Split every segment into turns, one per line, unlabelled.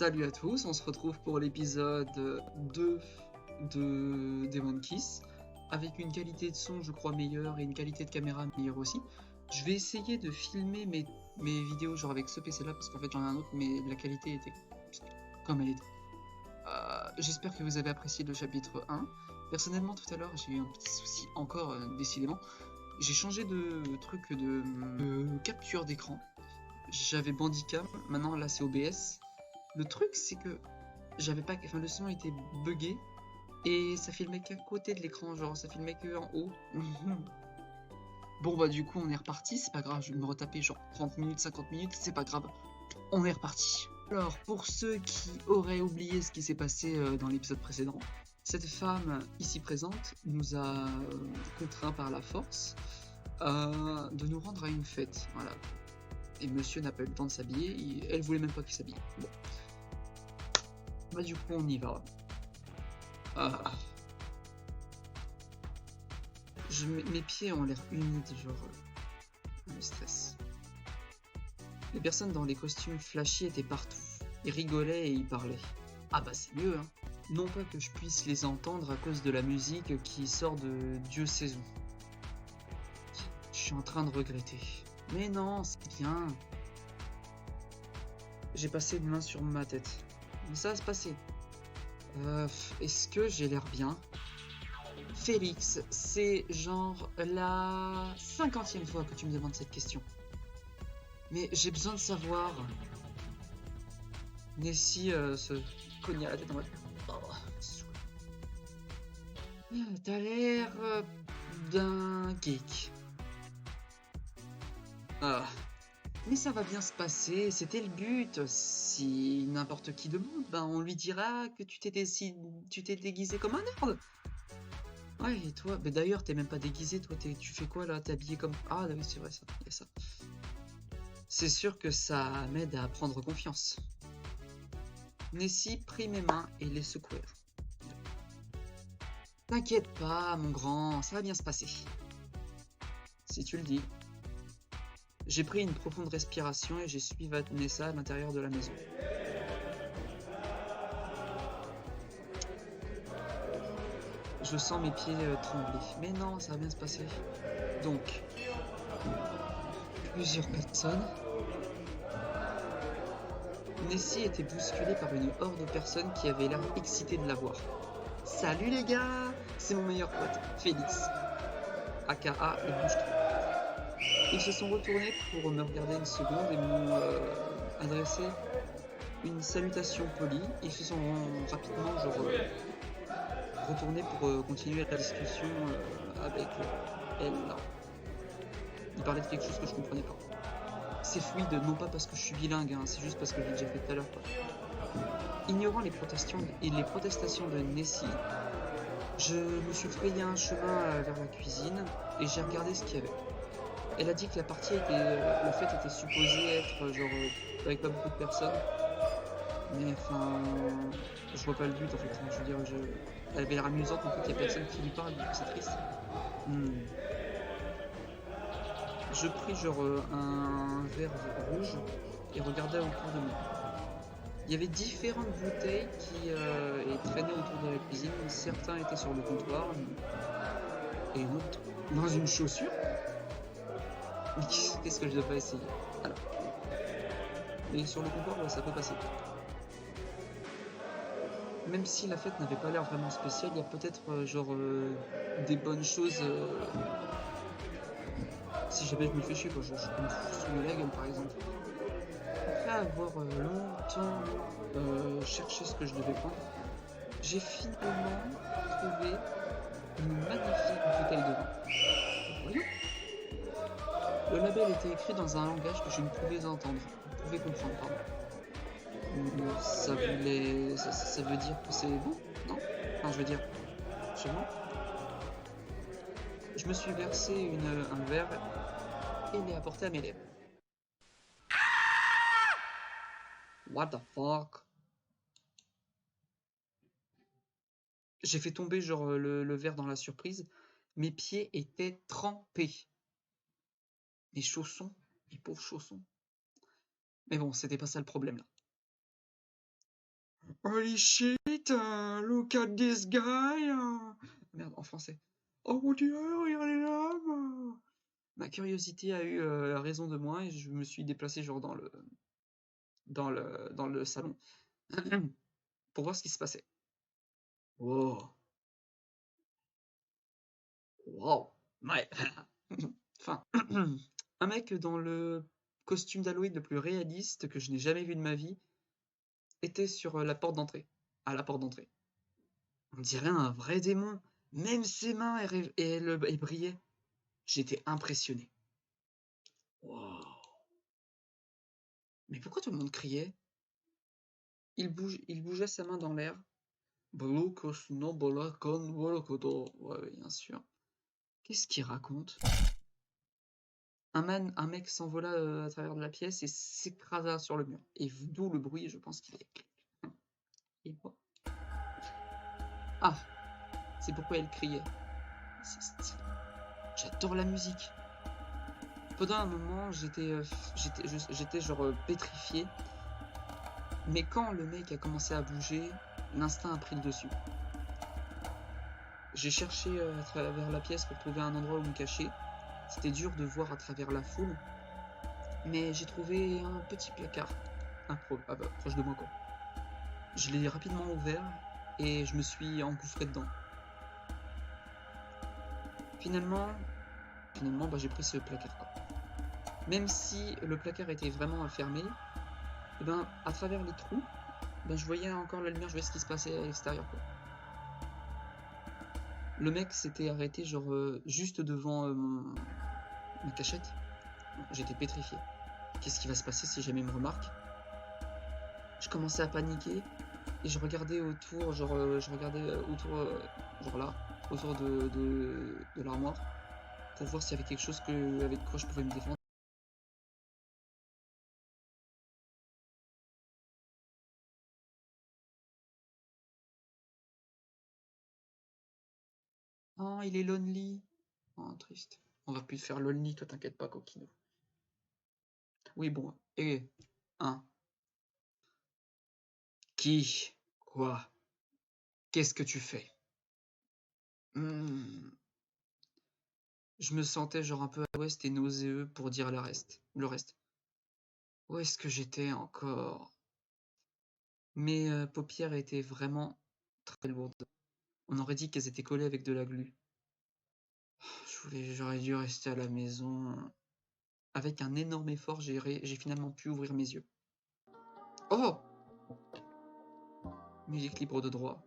Salut à tous, on se retrouve pour l'épisode 2 de Demon Kiss, avec une qualité de son je crois meilleure et une qualité de caméra meilleure aussi. Je vais essayer de filmer mes vidéos genre avec ce PC là parce qu'en fait j'en ai un autre mais la qualité était comme elle était. J'espère que vous avez apprécié le chapitre 1. Personnellement tout à l'heure j'ai eu un petit souci encore décidément. J'ai changé de truc de capture d'écran. J'avais Bandicam, maintenant là c'est OBS. Le truc c'est que j'avais pas, enfin le son était buggé et ça filmait qu'à côté de l'écran, genre ça filmait que en haut. Bon bah du coup on est reparti, c'est pas grave, je vais me retaper genre 30 minutes, 50 minutes, c'est pas grave, on est reparti. Alors pour ceux qui auraient oublié ce qui s'est passé dans l'épisode précédent, cette femme ici présente nous a contraint par la force de nous rendre à une fête, voilà. Et monsieur n'a pas eu le temps de s'habiller, elle voulait même pas qu'il s'habille. Bon. Bah du coup on y va. Mes pieds ont l'air humides, genre le stress. Les personnes dans les costumes flashy étaient partout. Ils rigolaient et ils parlaient. Ah bah c'est mieux hein. Non pas que je puisse les entendre à cause de la musique qui sort de Dieu sait où. Je suis en train de regretter. Mais non, c'est bien. J'ai passé une main sur ma tête. Mais ça va se passer. Est-ce que j'ai l'air bien? Félix, c'est genre la 50e fois que tu me demandes cette question. Mais j'ai besoin de savoir. Nessie se cogne à la tête en mode. Oh, t'as l'air d'un geek. Mais ça va bien se passer, c'était le but. Si n'importe qui demande, ben on lui dira que tu t'es déguisé comme un nerd. Ouais, et toi, bah d'ailleurs, t'es même pas déguisé, toi, tu fais quoi là? T'es habillé comme. Ah, oui, c'est vrai, ça, y a ça. C'est sûr que ça m'aide à prendre confiance. Nessie prit mes mains et les secouèrent. T'inquiète pas, mon grand, ça va bien se passer. Si tu le dis. J'ai pris une profonde respiration et j'ai suivi Vanessa à l'intérieur de la maison. Je sens mes pieds trembler. Mais non, ça va bien se passer. Donc, plusieurs personnes. Nessie était bousculée par une horde de personnes qui avaient l'air excitées de la voir. Salut les gars, c'est mon meilleur pote, Félix, aka le bouche-trou. Ils se sont retournés pour me regarder une seconde et m'ont adressé une salutation polie. Ils se sont rapidement retournés pour continuer la discussion avec elle. Ils parlaient de quelque chose que je comprenais pas. C'est fluide, non pas parce que je suis bilingue, hein, c'est juste parce que je l'ai déjà fait tout à l'heure. Ignorant les protestations de Nessie, je me suis frayé un chemin vers la cuisine et j'ai regardé ce qu'il y avait. Elle a dit que la fête était supposée être genre avec pas beaucoup de personnes, mais enfin, je vois pas le but en fait. Je veux dire, elle avait l'air amusante, en fait, il y a personne qui lui parle, donc c'est triste. Je pris genre un verre rouge et regardais autour de moi. Il y avait différentes bouteilles qui traînaient autour de la cuisine. Certains étaient sur le comptoir et d'autres dans une chaussure. Qu'est-ce que je devrais essayer? Alors. Mais sur le comptoir, ouais, ça peut passer. Même si la fête n'avait pas l'air vraiment spéciale, il y a peut-être des bonnes choses. Si jamais je me fais chier, quoi, je peux me foutre la gueule par exemple. Après avoir longtemps cherché ce que je devais prendre, j'ai finalement trouvé une magnifique bouteille de vin. Voyons. Le label était écrit dans un langage que je ne pouvais entendre, comprendre, pardon. Ça veut dire que c'est bon, non? Enfin, je veux dire, sûrement. Je me suis versé un verre et l'ai apporté à mes lèvres. What the fuck? J'ai fait tomber genre le verre dans la surprise. Mes pieds étaient trempés. Mes chaussons, mes pauvres chaussons. Mais bon, c'était pas ça le problème là. Holy shit, look at this guy. Merde, en français. Oh mon dieu, regardez l'homme. Ma curiosité a eu raison de moi et je me suis déplacé genre dans le salon pour voir ce qui se passait. Wow. Wow. Ouais. Enfin, un mec dans le costume d'Halloween le plus réaliste que je n'ai jamais vu de ma vie était sur la porte d'entrée. À la porte d'entrée. On dirait un vrai démon. Même ses mains, elles brillaient. J'étais impressionné. Wow. Mais pourquoi tout le monde criait? Il bougeait sa main dans l'air. Ouais, bien sûr. Qu'est-ce qu'il raconte? Un mec s'envola à travers de la pièce et s'écrasa sur le mur. Et d'où le bruit, je pense qu'il est. Et moi. Ah, c'est pourquoi elle criait. C'est stylé. J'adore la musique. Pendant un moment, j'étais genre pétrifié. Mais quand le mec a commencé à bouger, l'instinct a pris le dessus. J'ai cherché à travers la pièce pour trouver un endroit où me cacher. C'était dur de voir à travers la foule, mais j'ai trouvé un petit placard, proche de moi quoi. Je l'ai rapidement ouvert et je me suis engouffré dedans. Finalement, bah, j'ai pris ce placard quoi. Même si le placard était vraiment fermé, et ben, à travers les trous, ben, je voyais encore la lumière, je voyais ce qui se passait à l'extérieur quoi. Le mec s'était arrêté genre juste devant ma cachette. J'étais pétrifié. Qu'est-ce qui va se passer si jamais il me remarque? Je commençais à paniquer et je regardais autour, genre là, autour de l'armoire, pour voir s'il y avait quelque chose avec quoi je pouvais me défendre. Oh, il est lonely. Oh, triste. On va plus te faire lonely, toi t'inquiète pas, coquino. Oui, bon. Et, hein. Qui? Quoi? Qu'est-ce que tu fais? Je me sentais genre un peu à l'ouest et nauséeux pour dire le reste. Où est-ce que j'étais encore? Mes paupières étaient vraiment très lourdes. On aurait dit qu'elles étaient collées avec de la glu. J'aurais dû rester à la maison. Avec un énorme effort, j'ai finalement pu ouvrir mes yeux. Oh! Musique libre de droit.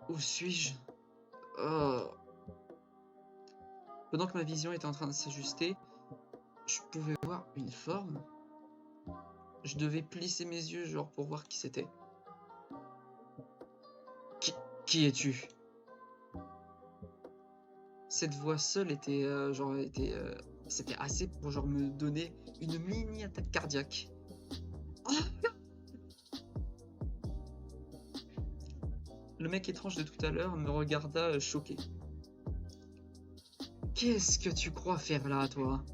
Où suis-je? Oh. Pendant que ma vision était en train de s'ajuster, je pouvais voir une forme. Je devais plisser mes yeux genre pour voir qui c'était. Qui es-tu? Cette voix seule était c'était assez pour genre me donner une mini attaque cardiaque. Le mec étrange de tout à l'heure me regarda choqué. Qu'est-ce que tu crois faire là, toi?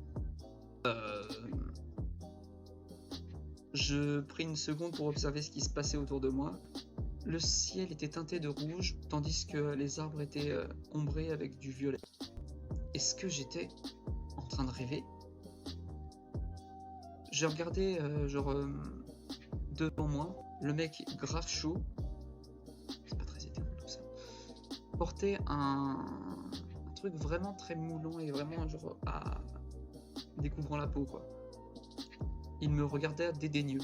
Je pris une seconde pour observer ce qui se passait autour de moi. Le ciel était teinté de rouge, tandis que les arbres étaient ombrés avec du violet. Est-ce que j'étais en train de rêver? Je regardais devant moi, le mec grave chaud, c'est pas très hétéro tout ça, portait un truc vraiment très moulant et vraiment genre découvrant la peau quoi. Il me regardait dédaigneux.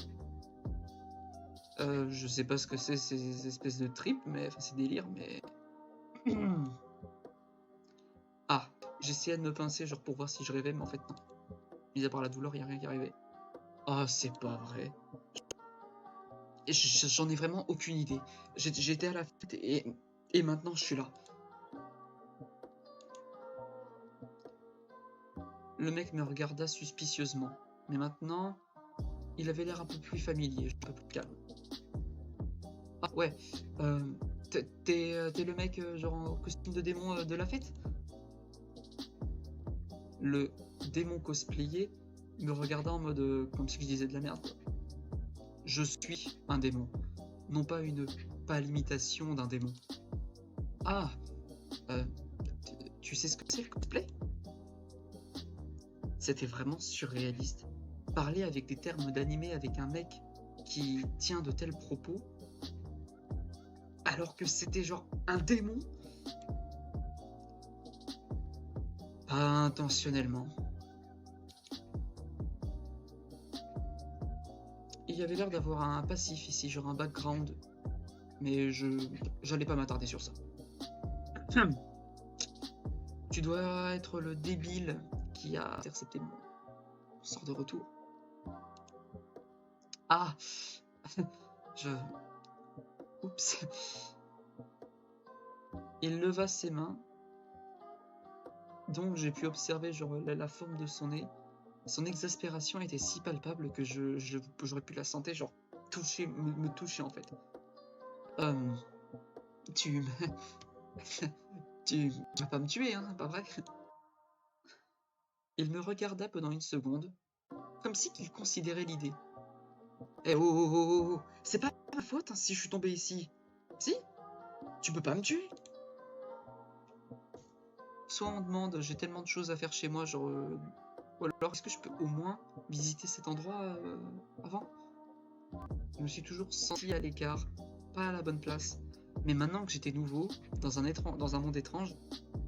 Je sais pas ce que c'est ces espèces de tripes, mais enfin c'est délire, mais ah, j'essayais de me pincer genre pour voir si je rêvais, mais en fait non. Mis à part la douleur, y a rien qui arrivait. Oh, c'est pas vrai. J'en ai vraiment aucune idée. J'étais à la fête et maintenant je suis là. Le mec me regarda suspicieusement, mais maintenant, il avait l'air un peu plus familier, un peu plus calme. Ah ouais, t'es le mec genre en costume de démon de la fête? Le démon cosplayé me regarda en mode comme si je disais de la merde. Je suis un démon, non pas une pâle imitation d'un démon. Ah, euh, tu sais ce que c'est le cosplay? C'était vraiment surréaliste. Parler avec des termes d'animé avec un mec qui tient de tels propos, alors que c'était genre un démon? Pas intentionnellement. Il y avait l'air d'avoir un passif ici, genre un background, mais j'allais pas m'attarder sur ça. Tu dois être le débile qui a intercepté mon sort de retour. Ah, je... Oups. Il leva ses mains, donc j'ai pu observer genre la forme de son nez. Son exaspération était si palpable que j'aurais pu la sentir genre toucher, me toucher en fait. Tu... tu vas pas me tuer, hein, pas vrai? Il me regarda pendant une seconde, comme si qu'il considérait l'idée. Eh oh oh oh oh oh, c'est pas ma faute hein, si je suis tombé ici. Si? Tu peux pas me tuer? Soit on demande, j'ai tellement de choses à faire chez moi, genre... ou alors, est-ce que je peux au moins visiter cet endroit avant? Je me suis toujours senti à l'écart, pas à la bonne place. Mais maintenant que j'étais nouveau, dans un monde étrange,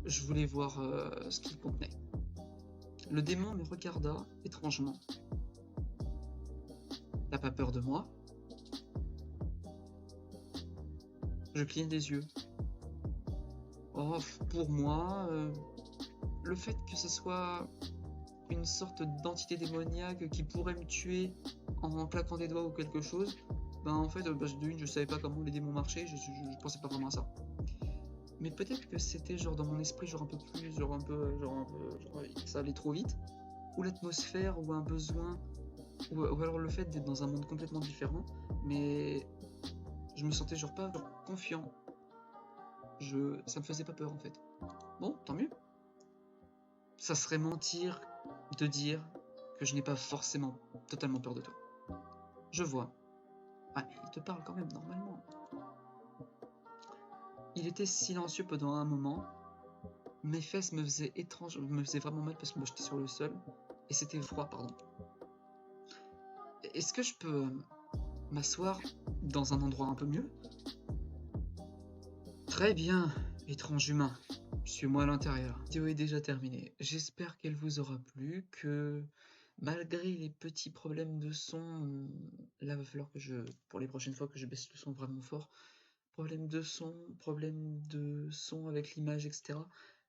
je voulais voir ce qu'il contenait. Le démon me regarda étrangement. T'as pas peur de moi? Je clignai des yeux. Oh, pour moi, le fait que ce soit une sorte d'entité démoniaque qui pourrait me tuer en claquant des doigts ou quelque chose, ben en fait, de une, je savais pas comment les démons marchaient, je pensais pas vraiment à ça. Mais peut-être que c'était genre dans mon esprit, genre un peu plus, genre ça allait trop vite, ou l'atmosphère, ou un besoin, ou alors le fait d'être dans un monde complètement différent, mais je me sentais genre pas genre, confiant. Ça me faisait pas peur en fait. Bon, tant mieux. Ça serait mentir de dire que je n'ai pas forcément totalement peur de toi. Je vois. Ah, il te parle quand même normalement. Il était silencieux pendant un moment. Mes fesses me faisaient vraiment mal parce que moi j'étais sur le sol. Et c'était froid, pardon. Est-ce que je peux m'asseoir dans un endroit un peu mieux? Très bien, étrange humain. Suis-moi à l'intérieur. La vidéo est déjà terminée. J'espère qu'elle vous aura plu, que malgré les petits problèmes de son, là va falloir que pour les prochaines fois, que je baisse le son vraiment fort. Problème de son avec l'image, etc.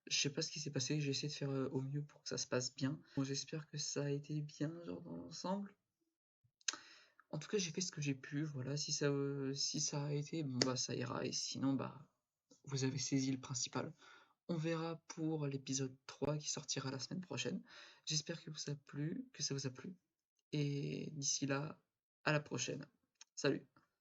Je sais pas ce qui s'est passé, j'ai essayé de faire au mieux pour que ça se passe bien. Bon, j'espère que ça a été bien, genre dans l'ensemble. En tout cas, j'ai fait ce que j'ai pu, voilà, si ça a été, bon bah ça ira, et sinon bah vous avez saisi le principal. On verra pour l'épisode 3 qui sortira la semaine prochaine. J'espère que ça vous a plu, et d'ici là, à la prochaine. Salut!